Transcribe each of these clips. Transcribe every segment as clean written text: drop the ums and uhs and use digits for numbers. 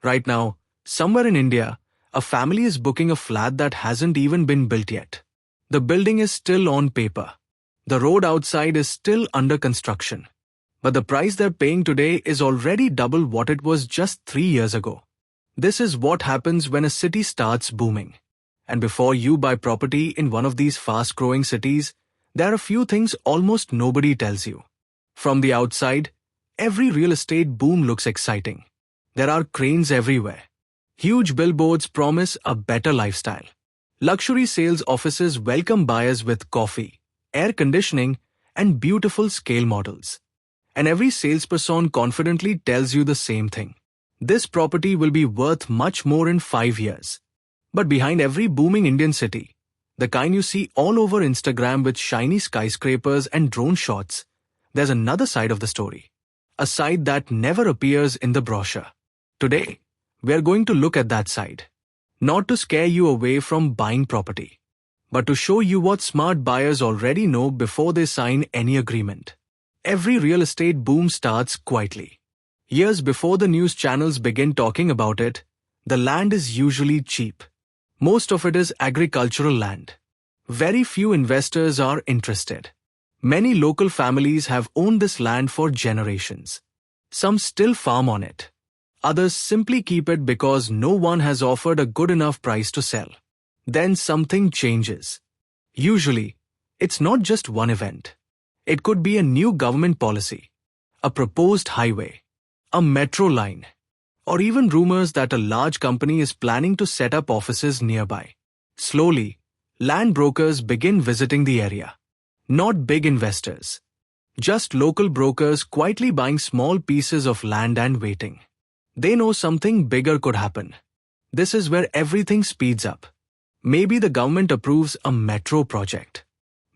Right now, somewhere in India, a family is booking a flat that hasn't even been built yet. The building is still on paper. The road outside is still under construction. But the price they're paying today is already double what it was just 3 years ago. This is what happens when a city starts booming. And before you buy property in one of these fast-growing cities, there are a few things almost nobody tells you. From the outside, every real estate boom looks exciting. There are cranes everywhere. Huge billboards promise a better lifestyle. Luxury sales offices welcome buyers with coffee, air conditioning, and beautiful scale models. And every salesperson confidently tells you the same thing. This property will be worth much more in 5 years. But behind every booming Indian city, the kind you see all over Instagram with shiny skyscrapers and drone shots, there's another side of the story. A side that never appears in the brochure. Today, we're going to look at that side. Not to scare you away from buying property, but to show you what smart buyers already know before they sign any agreement. Every real estate boom starts quietly. Years before the news channels begin talking about it, the land is usually cheap. Most of it is agricultural land. Very few investors are interested. Many local families have owned this land for generations. Some still farm on it. Others simply keep it because no one has offered a good enough price to sell. Then something changes. Usually, it's not just one event. It could be a new government policy, a proposed highway, a metro line, or even rumors that a large company is planning to set up offices nearby. Slowly, land brokers begin visiting the area. Not big investors. Just local brokers quietly buying small pieces of land and waiting. They know something bigger could happen. This is where everything speeds up. Maybe the government approves a metro project.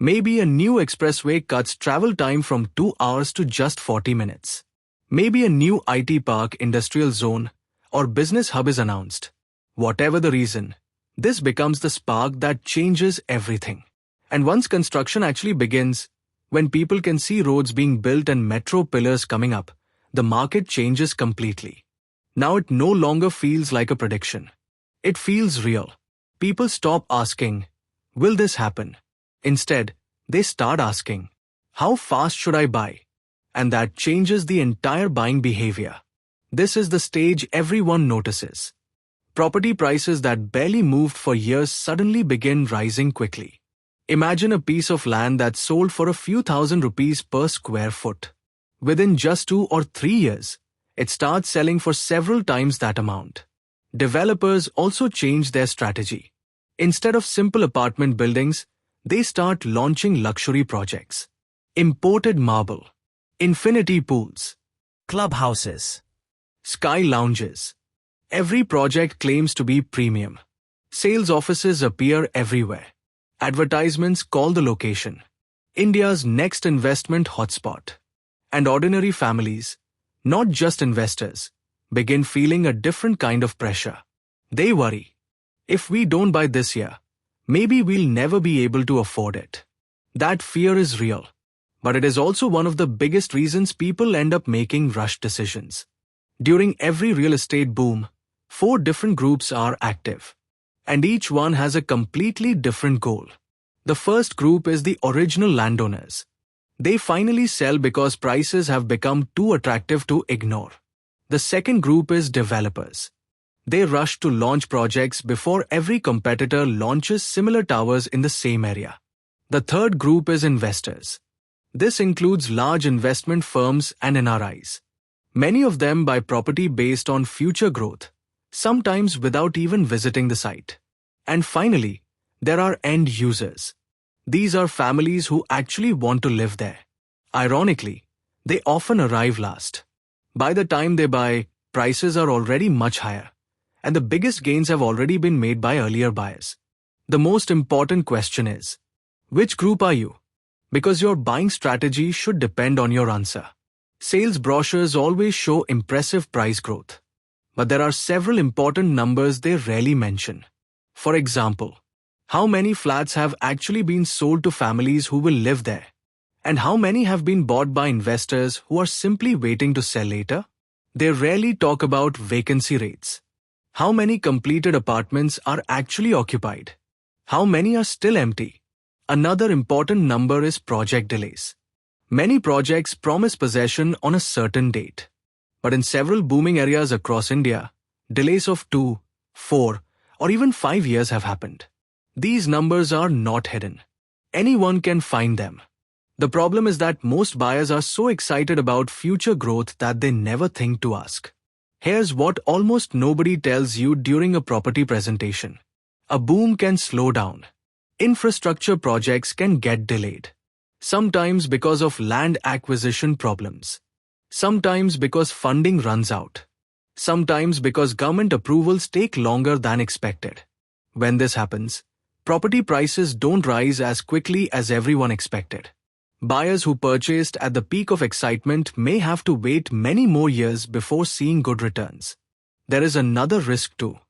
Maybe a new expressway cuts travel time from 2 hours to just 40 minutes. Maybe a new IT park, industrial zone, or business hub is announced. Whatever the reason, this becomes the spark that changes everything. And once construction actually begins, when people can see roads being built and metro pillars coming up, the market changes completely. Now it no longer feels like a prediction. It feels real. People stop asking, will this happen? Instead, they start asking, how fast should I buy? And that changes the entire buying behavior. This is the stage everyone notices. Property prices that barely moved for years suddenly begin rising quickly. Imagine a piece of land that sold for a few thousand rupees per square foot. Within just 2 or 3 years, it starts selling for several times that amount. Developers also change their strategy. Instead of simple apartment buildings, they start launching luxury projects. Imported marble, infinity pools, clubhouses, sky lounges. Every project claims to be premium. Sales offices appear everywhere. Advertisements call the location India's next investment hotspot. And ordinary families, not just investors, begin feeling a different kind of pressure. They worry. If we don't buy this year, maybe we'll never be able to afford it. That fear is real. But it is also one of the biggest reasons people end up making rushed decisions. During every real estate boom, 4 different groups are active. And each one has a completely different goal. The first group is the original landowners. They finally sell because prices have become too attractive to ignore. The second group is developers. They rush to launch projects before every competitor launches similar towers in the same area. The third group is investors. This includes large investment firms and NRIs. Many of them buy property based on future growth, sometimes without even visiting the site. And finally, there are end users. These are families who actually want to live there. Ironically, they often arrive last. By the time they buy, prices are already much higher, and the biggest gains have already been made by earlier buyers. The most important question is, which group are you? Because your buying strategy should depend on your answer. Sales brochures always show impressive price growth, but there are several important numbers they rarely mention. For example, how many flats have actually been sold to families who will live there? And how many have been bought by investors who are simply waiting to sell later? They rarely talk about vacancy rates. How many completed apartments are actually occupied? How many are still empty? Another important number is project delays. Many projects promise possession on a certain date. But in several booming areas across India, delays of 2, 4, or even 5 years have happened. These numbers are not hidden. Anyone can find them. The problem is that most buyers are so excited about future growth that they never think to ask. Here's what almost nobody tells you during a property presentation. A boom can slow down. Infrastructure projects can get delayed. Sometimes because of land acquisition problems. Sometimes because funding runs out. Sometimes because government approvals take longer than expected. When this happens, property prices don't rise as quickly as everyone expected. Buyers who purchased at the peak of excitement may have to wait many more years before seeing good returns. There is another risk too.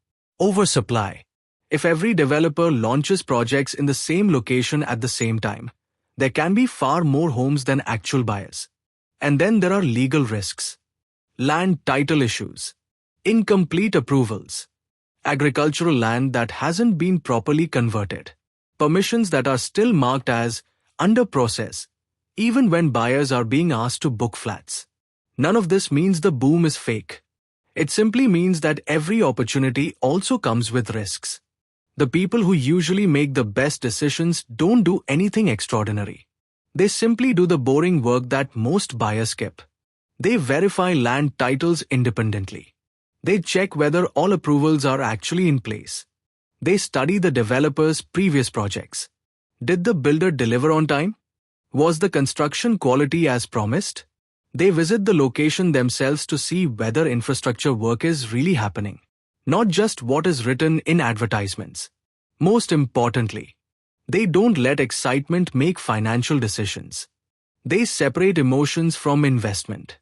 Oversupply. If every developer launches projects in the same location at the same time, there can be far more homes than actual buyers. And then there are legal risks. Land title issues. Incomplete approvals. Agricultural land that hasn't been properly converted. Permissions that are still marked as under process, even when buyers are being asked to book flats. None of this means the boom is fake. It simply means that every opportunity also comes with risks. The people who usually make the best decisions don't do anything extraordinary. They simply do the boring work that most buyers skip. They verify land titles independently. They check whether all approvals are actually in place. They study the developer's previous projects. Did the builder deliver on time? Was the construction quality as promised? They visit the location themselves to see whether infrastructure work is really happening, not just what is written in advertisements. Most importantly, they don't let excitement make financial decisions. They separate emotions from investment.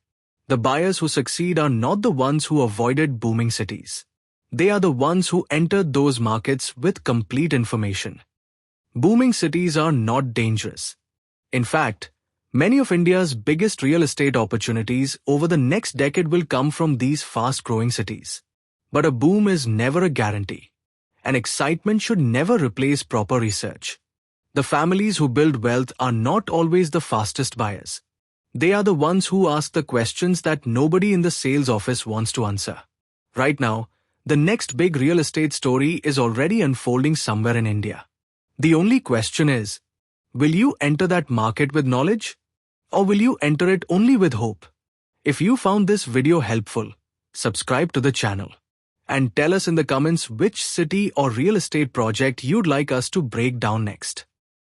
The buyers who succeed are not the ones who avoided booming cities. They are the ones who entered those markets with complete information. Booming cities are not dangerous. In fact, many of India's biggest real estate opportunities over the next decade will come from these fast-growing cities. But a boom is never a guarantee, and excitement should never replace proper research. The families who build wealth are not always the fastest buyers. They are the ones who ask the questions that nobody in the sales office wants to answer. Right now, the next big real estate story is already unfolding somewhere in India. The only question is, will you enter that market with knowledge? Or will you enter it only with hope? If you found this video helpful, subscribe to the channel. And tell us in the comments which city or real estate project you'd like us to break down next.